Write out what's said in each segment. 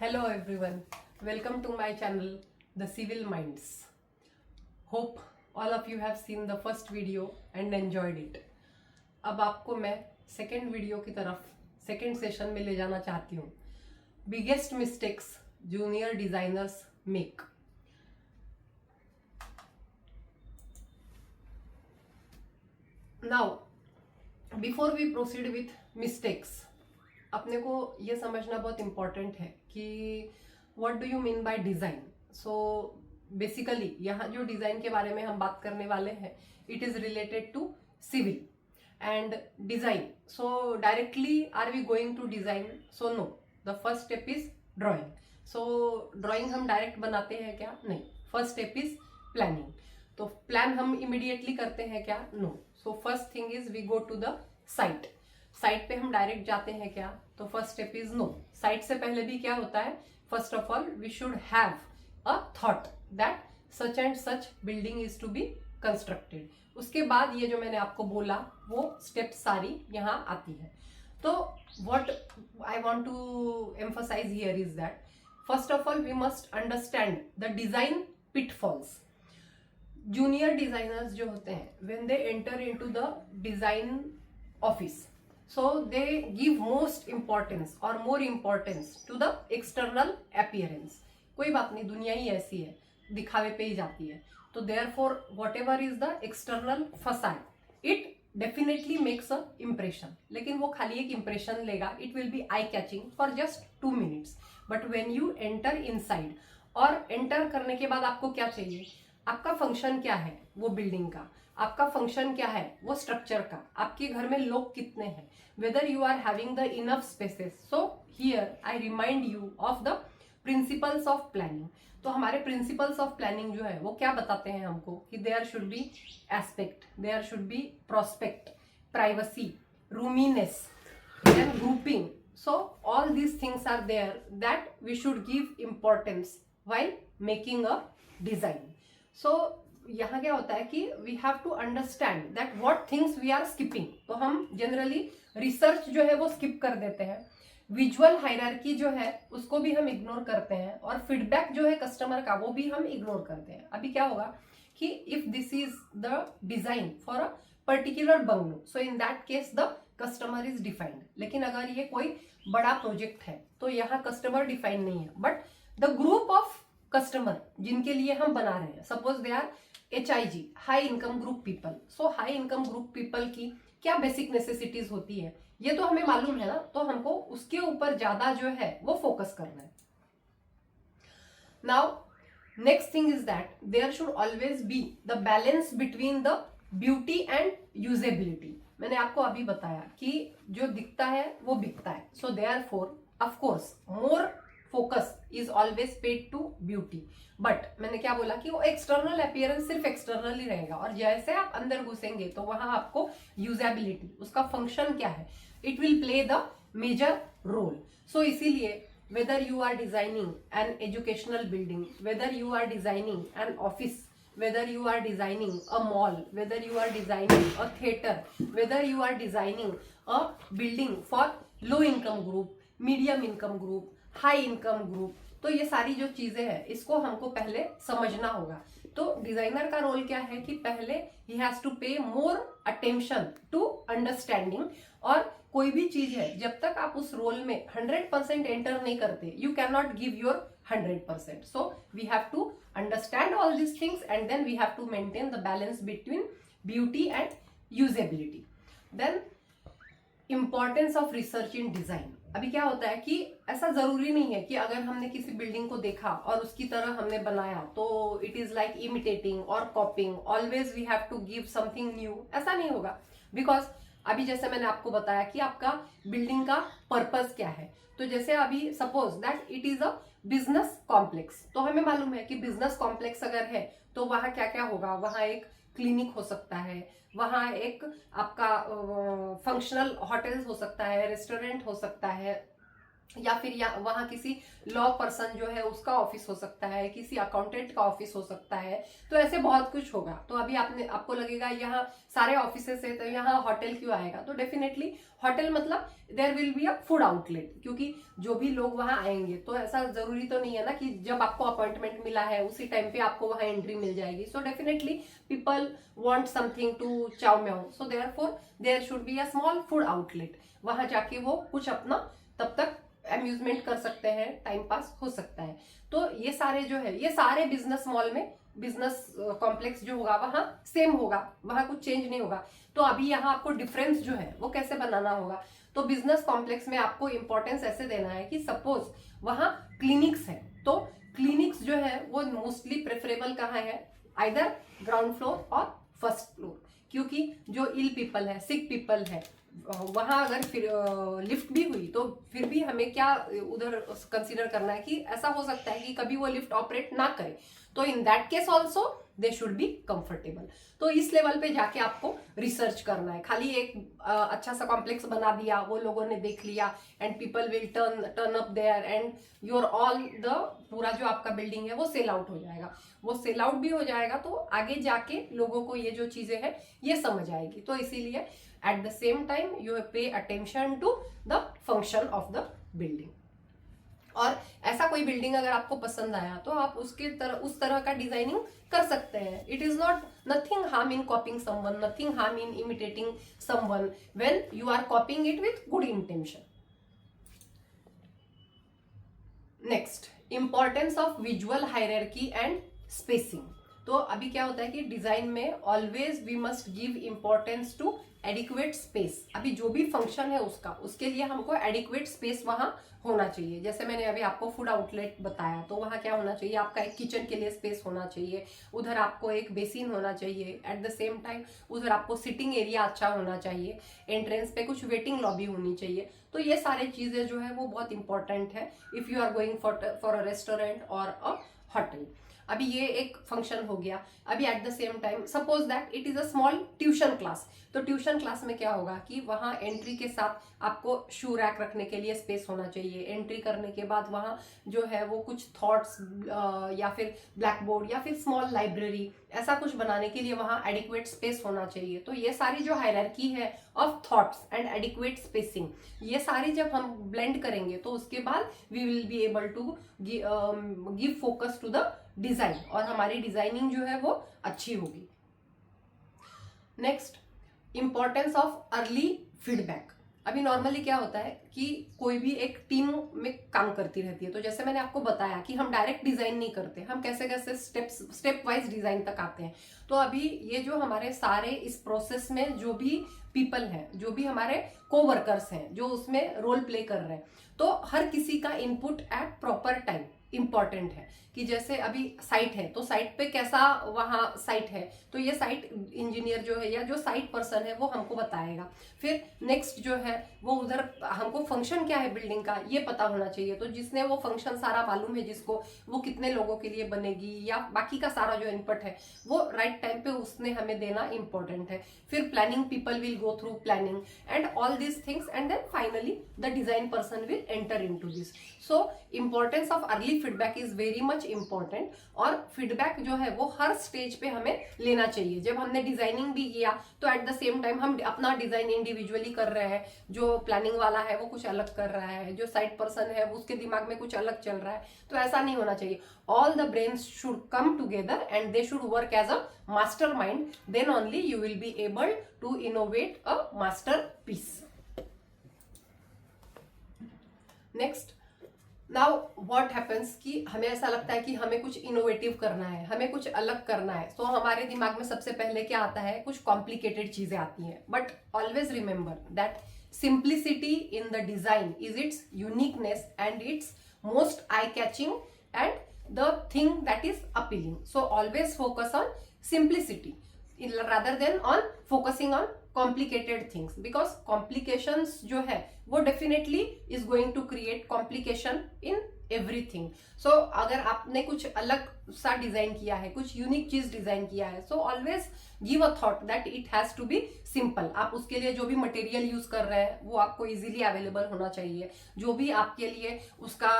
Hello everyone, welcome to my channel The Civil Minds. Hope all of you have seen the first video and enjoyed it. अब आपको मैं second video की तरफ second session में ले जाना चाहती हूँ. Biggest mistakes junior designers make. Now before we proceed with mistakes, अपने को ये समझना बहुत इम्पॉर्टेंट है कि what do you mean by design. So basically यहाँ जो डिज़ाइन के बारे में हम बात करने वाले हैं, it is related to civil and design. So directly are we going to design? So no, the first step is drawing. So drawing हम डायरेक्ट बनाते हैं क्या? नहीं. First step is planning. तो प्लान हम इमिडिएटली करते हैं क्या? No. So first thing is we go to the site. Site पे हम डायरेक्ट जाते हैं क्या? तो first step is no. Site से पहले भी क्या होता है? First of all we should have a thought that such and such building is to be constructed. उसके बाद ये जो मैंने आपको बोला वो स्टेप सारी यहाँ आती है. तो what I want to emphasize here is that first of all we must understand the design pitfalls. Junior designers जो होते हैं, when they enter into the design office, so they give most importance or more importance to the external appearance. कोई बात नहीं, दुनिया ही ऐसी है, दिखावे पे ही जाती है. तो therefore whatever is the external facade, it definitely makes a impression. लेकिन वो खाली एक impression लेगा, it will be eye catching for just 2 minutes. But when you enter inside, और enter करने के बाद आपको क्या चाहिए? आपका फंक्शन क्या है वो बिल्डिंग का, आपका फंक्शन क्या है वो स्ट्रक्चर का, आपके घर में लोग कितने हैं, whether you are having the enough spaces. So here I remind you of the principles of planning. तो हमारे प्रिंसिपल्स ऑफ प्लानिंग जो है वो क्या बताते हैं हमको कि there should be aspect, there should be prospect, privacy, roominess and grouping. So all these things are there that we should give importance while making a design. So यहाँ क्या होता है कि we have to understand that what things we are skipping. तो हम generally research जो है वो स्किप कर देते हैं, विजुअल हायरार्की जो है उसको भी हम इग्नोर करते हैं, और फीडबैक जो है कस्टमर का वो भी हम इग्नोर करते हैं. अभी क्या होगा कि if this is the design for a particular bungalow, so in that case the customer is defined. लेकिन अगर ये कोई बड़ा प्रोजेक्ट है तो यहाँ कस्टमर डिफाइन नहीं है, but the group of customer जिनके लिए हम बना रहे हैं, suppose they are HIG, high income group people. So high income group people की क्या बेसिक नेसेसिटीज होती है ये तो हमें मालूम है ना, तो हमको उसके ऊपर ज्यादा जो है वो फोकस करना है. Now next thing is that there should always be the balance between the beauty and usability. मैंने आपको अभी बताया कि जो दिखता है वो बिकता है. So therefore of course more focus is always paid to beauty. But मैंने क्या बोला कि वो एक्सटर्नल अपीयरेंस सिर्फ एक्सटर्नल ही रहेगा, और जैसे आप अंदर घुसेंगे तो वहां आपको यूजेबिलिटी, उसका फंक्शन क्या है, it will play the major role. So इसीलिए whether you are designing an educational building, whether you are designing an office, whether you are designing a mall, whether you are designing a theater, whether you are designing a building for low income group, medium income group, high income group, तो ये सारी जो चीजें हैं इसको हमको पहले समझना होगा. तो डिजाइनर का रोल क्या है कि पहले ही हैज टू पे मोर अटेंशन टू अंडरस्टैंडिंग. और कोई भी चीज है जब तक आप उस रोल में 100% एंटर नहीं करते, you can not give your 100%. So we have to understand all these things and then we have to maintain the balance between beauty and usability. Then importance of research in design. अभी क्या होता है कि ऐसा जरूरी नहीं है कि अगर हमने किसी बिल्डिंग को देखा और उसकी तरह हमने बनाया तो it is like imitating or copying. Always we have to give something new. ऐसा नहीं होगा, बिकॉज अभी जैसे मैंने आपको बताया कि आपका बिल्डिंग का पर्पस क्या है. तो जैसे अभी suppose that it is a business complex, तो हमें मालूम है कि बिजनेस कॉम्प्लेक्स अगर है तो वहां क्या क्या होगा, वहां एक क्लिनिक हो सकता है, वहां एक आपका फंक्शनल होटल्स हो सकता है, रेस्टोरेंट हो सकता है, या फिर वहां किसी लॉ पर्सन जो है उसका ऑफिस हो सकता है, किसी अकाउंटेंट का ऑफिस हो सकता है, तो ऐसे बहुत कुछ होगा। तो अभी आपको लगेगा यहाँ सारे ऑफिसेस है तो यहाँ होटल क्यों आएगा, तो डेफिनेटली होटल मतलब there will be a food outlet, क्योंकि जो भी लोग वहां आएंगे तो ऐसा जरूरी तो नहीं है ना कि जब आपको अपॉइंटमेंट मिला है उसी टाइम पे आपको वहां एंट्री मिल जाएगी। So definitely people want something to chow meow, so therefore there should be a small food outlet. वहां जाके वो कुछ अपना तब तक अम्यूजमेंट कर सकते हैं, टाइम पास हो सकता है। तो ये सारे जो है ये सारे बिजनेस मॉल में, बिजनेस कॉम्प्लेक्स जो होगा वहां सेम होगा, वहां कुछ चेंज नहीं होगा। तो अभी यहाँ आपको डिफरेंस जो है वो कैसे बनाना होगा, तो बिजनेस कॉम्प्लेक्स में आपको इंपॉर्टेंस ऐसे देना है कि सपोज वहां क्लिनिक्स है, तो क्लिनिक्स जो है वो मोस्टली प्रेफरेबल कहाँ है, आइदर ग्राउंड फ्लोर और फर्स्ट फ्लोर, क्योंकि जो इल पीपल है, सिक पीपल है, वहां अगर फिर लिफ्ट भी हुई तो फिर भी हमें क्या उधर कंसीडर करना है कि ऐसा हो सकता है कि कभी वो लिफ्ट ऑपरेट ना करे, तो इन that case also they should be comfortable. तो इस लेवल पे जाके आपको रिसर्च करना है। खाली एक अच्छा सा कॉम्प्लेक्स बना दिया, वो लोगों ने देख लिया and people will turn up there and your all the पूरा जो आपका बिल्डिंग है वो सेल आउट हो जाएगा। वो सेल आउट भी हो जाएगा तो आगे जाके लोगों को ये जो चीजें हैं ये समझ आएगी। तो इसीलिए at the same time you pay attention to the function of the building। और ऐसा कोई बिल्डिंग अगर आपको पसंद आया तो आप उस तरह का डिजाइनिंग कर सकते हैं। It is not nothing harm in copying someone, nothing harm in imitating someone when you are copying it with good intention. Next, importance of visual hierarchy and spacing. तो अभी क्या होता है कि डिजाइन में always we must give importance to adequate space. अभी जो भी फंक्शन है उसके लिए हमको एडिक्वेट स्पेस वहां होना चाहिए। जैसे मैंने अभी आपको फूड आउटलेट बताया, तो वहां क्या होना चाहिए, आपका एक किचन के लिए स्पेस होना चाहिए, उधर आपको एक बेसिन होना चाहिए, एट द सेम टाइम उधर आपको सिटिंग एरिया अच्छा होना चाहिए, एंट्रेंस पे कुछ वेटिंग लॉबी होनी चाहिए। तो ये सारी चीजें जो है वो बहुत इंपॉर्टेंट है if you are going for a restaurant or a hotel. अभी ये एक फंक्शन हो गया। अभी eight the same time suppose that it is a small tuition class, तो ट्यूशन क्लास में क्या होगा कि वहां एंट्री के साथ आपको शू रैक रखने के लिए स्पेस होना चाहिए। एंट्री करने के बाद वहां जो है वो कुछ थॉट्स या फिर ब्लैक बोर्ड या फिर स्मॉल लाइब्रेरी ऐसा कुछ बनाने के लिए वहां एडिक्वेट स्पेस होना चाहिए। तो ये सारी जो हायरार्की है of thoughts and adequate spacing, ये सारी जब हम ब्लेंड करेंगे तो उसके बाद we will be able to give focus to the design और हमारी डिजाइनिंग जो है वो अच्छी होगी। Next, importance of early feedback. अभी नॉर्मली क्या होता है कि कोई भी एक टीम में काम करती रहती है, तो जैसे मैंने आपको बताया कि हम डायरेक्ट डिजाइन नहीं करते, हम कैसे कैसे स्टेप वाइज डिजाइन तक आते हैं। तो अभी ये जो हमारे सारे इस प्रोसेस में जो भी पीपल हैं, जो भी हमारे कोवर्कर्स हैं जो उसमें रोल प्ले कर रहे हैं, तो हर किसी का input at proper time important है। कि जैसे अभी साइट है तो साइट पे कैसा वहां साइट है, तो ये साइट इंजीनियर जो है या जो साइट पर्सन है वो हमको बताएगा। फिर नेक्स्ट जो है वो उधर हमको फंक्शन क्या है बिल्डिंग का ये पता होना चाहिए, तो जिसने वो फंक्शन सारा मालूम है जिसको, वो कितने लोगों के लिए बनेगी या बाकी का सारा जो इनपुट है वो राइट टाइम पे उसने हमें देना इंपॉर्टेंट है। फिर planning, people will go through planning and all this things and then finally the design person will enter into this. So importance of early feedback is very much important. और feedback जो है वो हर stage पे हमें लेना चाहिए। जब हमने डिजाइनिंग भी किया तो एट द सेम टाइम हम अपना डिजाइन इंडिविजुअली कर रहे हैं, जो प्लानिंग वाला है वो कुछ अलग कर रहा है, जो साइट पर्सन है उसके दिमाग में कुछ अलग चल रहा है, तो ऐसा नहीं होना चाहिए। All the brains should come together and they should work as a mastermind, then only you will be able to innovate a masterpiece. Next, now what happens कि हमें ऐसा लगता है कि हमें कुछ इनोवेटिव करना है, हमें कुछ अलग करना है, तो हमारे दिमाग में सबसे पहले क्या आता है, कुछ कॉम्प्लिकेटेड चीजें आती हैं। But always remember that simplicity in the design is it's uniqueness and it's most eye catching and the thing that is appealing. So always focus on simplicity rather than on focusing on complicated things, because complications जो है वो definitely is going to create complication in everything. So अगर आपने कुछ अलग सा design किया है, कुछ यूनिक चीज डिजाइन किया है, so always give a thought that it has to be simple. आप उसके लिए जो भी मटेरियल यूज कर रहे हैं वो आपको इजीली अवेलेबल होना चाहिए. जो भी आपके लिए उसका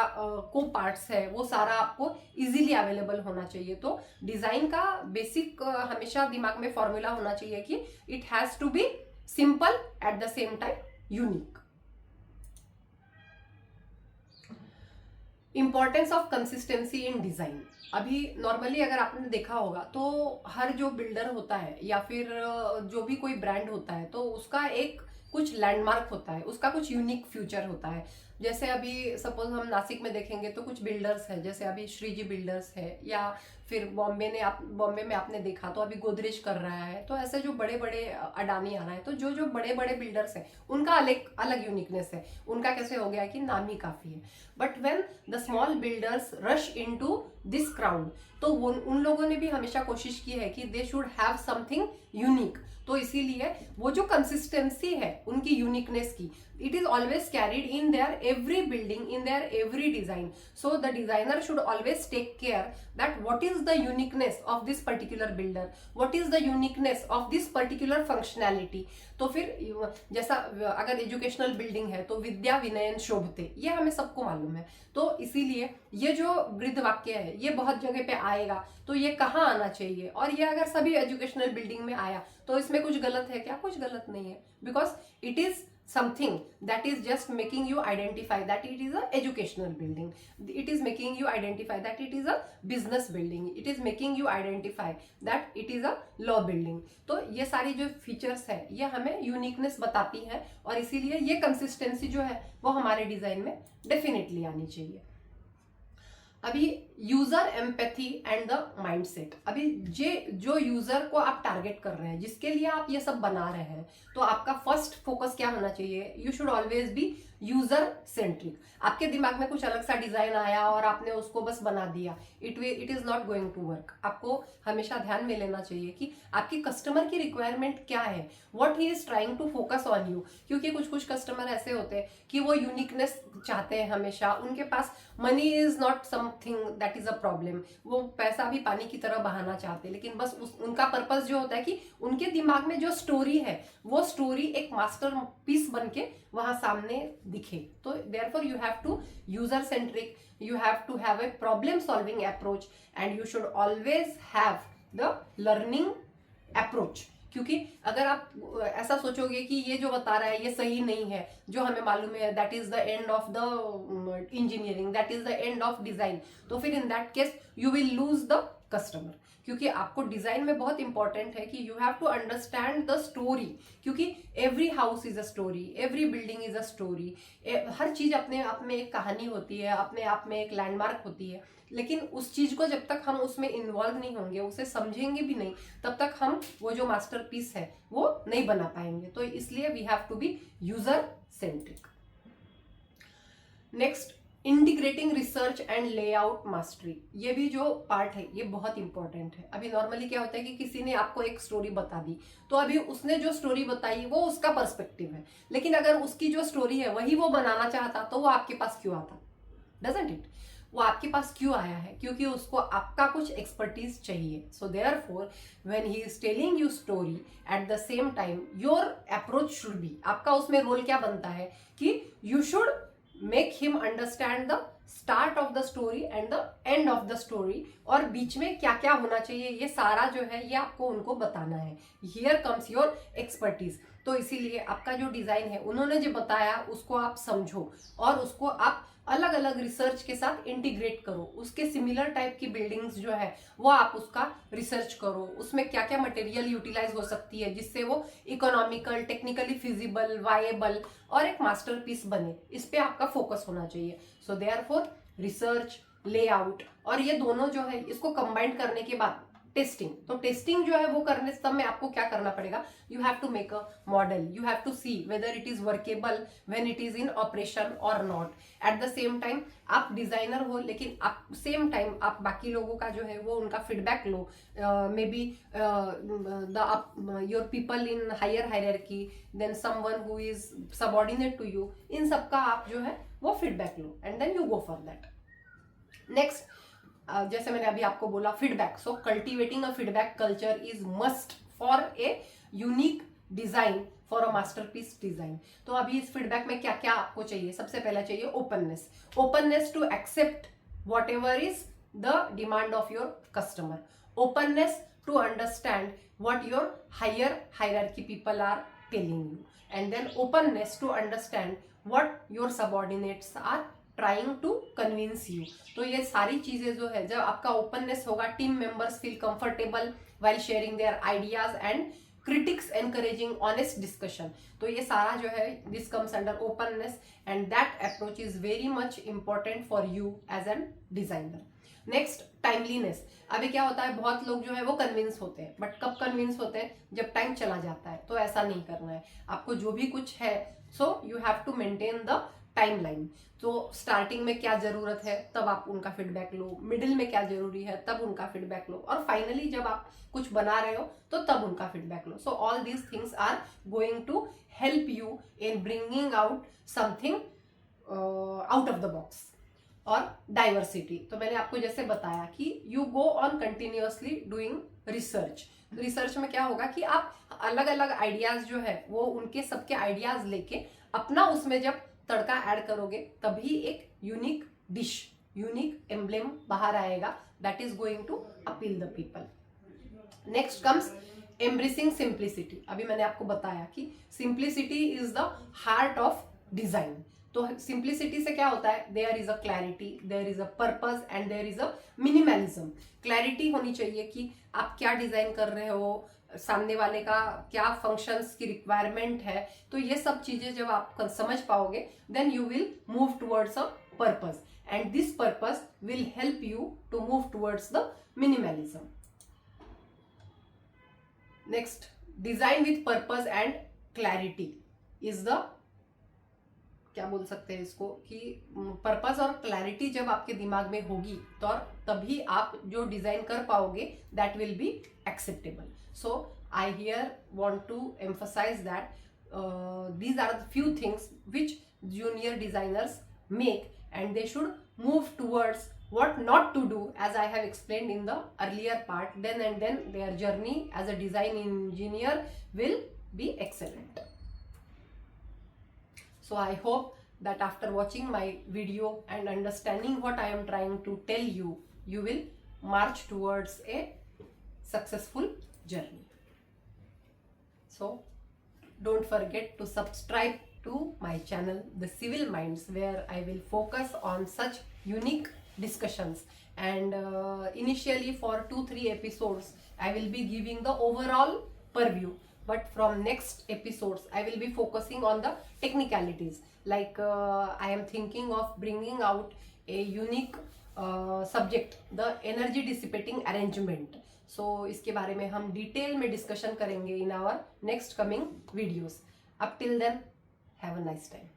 को पार्ट्स है वो सारा आपको इजीली अवेलेबल होना चाहिए. तो डिजाइन का बेसिक हमेशा दिमाग में फॉर्मूला होना चाहिए कि it has to be simple at the same time unique. Importance of consistency in design. अभी नॉर्मली अगर आपने देखा होगा तो हर जो बिल्डर होता है या फिर जो भी कोई ब्रांड होता है तो उसका एक कुछ लैंडमार्क होता है, उसका कुछ यूनिक फ्यूचर होता है. जैसे अभी सपोज हम नासिक में देखेंगे तो कुछ बिल्डर्स है, जैसे अभी श्रीजी बिल्डर्स है, या फिर बॉम्बे में आपने देखा तो अभी गोदरेज कर रहा है. तो ऐसे जो बड़े बड़े अडानी आ रहा है, तो जो जो बड़े बड़े बिल्डर्स हैं उनका अलग अलग यूनिकनेस है. उनका कैसे हो गया कि नाम ही काफी है. But when the small builders rush into this crowd, तो उन लोगों ने भी हमेशा कोशिश की है कि they should have something unique. तो इसीलिए वो जो कंसिस्टेंसी है उनकी यूनिकनेस की, it is always carried in their every building, in their every design. So the designer should always take care that what is the uniqueness of this particular builder, what is the uniqueness of this particular functionality. तो फिर जैसा अगर educational building है तो विद्या विनयन शोभते, ये हमें सबको मालूम है. तो इसीलिए ये जो गृध वाक्य है ये बहुत जगह पे आएगा. तो ये कहाँ आना चाहिए, और ये अगर सभी एजुकेशनल बिल्डिंग में आया तो इसमें कुछ गलत है क्या? कुछ गलत नहीं है, because it is something that is just making you identify that it is a educational building. It is making you identify that it is a business building. It is making you identify that it is a law building. तो ये सारी जो features है ये हमें uniqueness बताती है, और इसीलिए ये कंसिस्टेंसी जो है वो हमारे डिजाइन में डेफिनेटली आनी चाहिए. अभी user empathy and the mindset. अभी जो यूजर को आप टारगेट कर रहे हैं, जिसके लिए आप ये सब बना रहे हैं, तो आपका फर्स्ट फोकस क्या होना चाहिए? You should always B user centric. आपके दिमाग में कुछ अलग सा डिजाइन आया और आपने उसको बस बना दिया, it is not going to work. आपको हमेशा ध्यान में लेना चाहिए कि आपकी कस्टमर की रिक्वायरमेंट क्या है, what he is trying to focus on you. क्योंकि कुछ कस्टमर ऐसे होते हैं कि वो यूनिकनेस चाहते हैं हमेशा. उनके पास money is not something that is a problem. वो पैसा भी पानी की तरह बहाना चाहते हैं, लेकिन बस उनका पर्पस जो होता है कि उनके दिमाग में जो स्टोरी है वो स्टोरी एक मास्टर पीस बन के वहां सामने दिखे. तो therefore you have to user centric, you have to have a problem solving approach, and you should always have the learning approach. क्योंकि अगर आप ऐसा सोचोगे कि ये जो बता रहा है ये सही नहीं है, जो हमें मालूम है that is the end of the engineering, that is the end of design, तो फिर in that case you will lose the customer. क्योंकि आपको डिजाइन में बहुत इंपॉर्टेंट है कि you have to understand the story. क्योंकि every house is a story, every building is a story. हर चीज अपने आप में एक कहानी होती है, अपने आप में एक लैंडमार्क होती है. लेकिन उस चीज को जब तक हम उसमें इन्वॉल्व नहीं होंगे, उसे समझेंगे भी नहीं, तब तक हम वो जो मास्टरपीस है वो नहीं बना पाएंगे. तो इसलिए we have to be user centric. Next, integrating research and layout mastery. ये भी जो पार्ट है ये बहुत इंपॉर्टेंट है. अभी नॉर्मली क्या होता है कि किसी ने आपको एक स्टोरी बता दी, तो अभी उसने जो स्टोरी बताई वो उसका पर्सपेक्टिव है, लेकिन अगर उसकी जो स्टोरी है वही वो बनाना चाहता तो वो आपके पास क्यों आता? Doesn't it? वो आपके पास क्यों आया है? क्योंकि उसको आपका कुछ एक्सपर्टीज चाहिए. So therefore when he is telling you story, eight the same time your approach should be, आपका उसमें रोल क्या बनता है कि you should make him understand the start of the story and the end of the story, और बीच में क्या क्या होना चाहिए ये सारा जो है ये आपको उनको बताना है. Here comes your expertise. तो इसीलिए आपका जो डिजाइन है उन्होंने जो बताया उसको आप समझो और उसको आप अलग अलग रिसर्च के साथ इंटीग्रेट करो. उसके सिमिलर टाइप की बिल्डिंग्स जो है वो आप उसका रिसर्च करो, उसमें क्या क्या मटेरियल यूटिलाइज हो सकती है जिससे वो इकोनॉमिकल, टेक्निकली फिजिबल, वायबल और एक मास्टरपीस बने. इस पे आपका फोकस होना चाहिए. सो देयरफॉर रिसर्च, लेआउट और ये दोनों जो है इसको कंबाइन करने के बाद टेस्टिंग। तो टेस्टिंग जो है वो करने सब में आपको क्या करना पड़ेगा, you have to make a model, you have to see whether it is workable when it is in operation और not. At the same time आप डिजाइनर हो, लेकिन आप सेम टाइम आप बाकी लोगों का जो है वो उनका फीडबैक लो, maybe the your people in higher hierarchy, then someone who is subordinate to you, इन सबका आप जो है वो फीडबैक लो and then you go for that. Next, जैसे मैंने अभी आपको बोला feedback, so cultivating a feedback culture is must for a unique design, for a masterpiece design. तो अभी इस फीडबैक में क्या क्या आपको चाहिए, सबसे पहला चाहिए openness, openness to accept whatever is the demand of your customer, openness to understand what your higher hierarchy people are telling you, and then openness to understand what your subordinates are trying to convince you. तो ये सारी चीजें जो है, जब आपका openness होगा, team members feel comfortable while sharing their ideas and critics encouraging honest discussion। तो ये सारा जो है this comes under openness and that approach is very much important for you as a designer। Next, timeliness. अभी क्या होता है, बहुत लोग जो है वो कन्विंस होते हैं, बट कब कन्विंस होते हैं, जब टाइम चला जाता है। तो ऐसा नहीं करना है आपको, जो भी कुछ है so you have to maintain the timeline. तो स्टार्टिंग में क्या जरूरत है तब आप उनका फीडबैक लो, मिडिल में क्या जरूरी है तब उनका फीडबैक लो, और फाइनली जब आप कुछ बना रहे हो तो तब उनका फीडबैक लो। So all these things are going to help you in bringing out something out of the box. और डाइवर्सिटी, तो मैंने आपको जैसे बताया कि you go on continuously doing research. Research में क्या होगा कि आप अलग अलग आइडियाज जो है वो उनके सबके आइडियाज लेके अपना उसमें जब तड़का ऐड करोगे तभी एक यूनिक डिश, यूनिक एम्ब्लेम बाहर आएगा, that is going to appeal the people. Next comes embracing simplicity. अभी मैंने आपको बताया कि simplicity is the heart of design. तो सिंप्लिसिटी से क्या होता है, there is a clarity, there is a purpose and there is a minimalism. Clarity होनी चाहिए कि आप क्या डिजाइन कर रहे हो, सामने वाले का क्या फंक्शंस की रिक्वायरमेंट है। तो ये सब चीजें जब आप समझ पाओगे then you will move towards a purpose, and this purpose will help you to move towards the minimalism. Next, design with purpose and clarity is the, क्या बोल सकते हैं इसको, कि पर्पस और क्लैरिटी जब आपके दिमाग में होगी तो तभी आप जो डिजाइन कर पाओगे that will be acceptable. So I here want to emphasize that these are the few things which junior designers make, and they should move towards what not to do, as I have explained in the earlier part. Then and then their journey as a design engineer will be excellent. So I hope that after watching my video and understanding what I am trying to tell you, you will march towards a successful journey. So don't forget to subscribe to my channel, The Civil Minds, where I will focus on such unique discussions. And initially for 2-3 episodes, I will be giving the overall purview. But from next episodes, I will be focusing on the technicalities. Like I am thinking of bringing out a unique subject, the energy dissipating arrangement. So इसके बारे में हम detail में discussion करेंगे in our next coming videos. Up till then, have a nice time.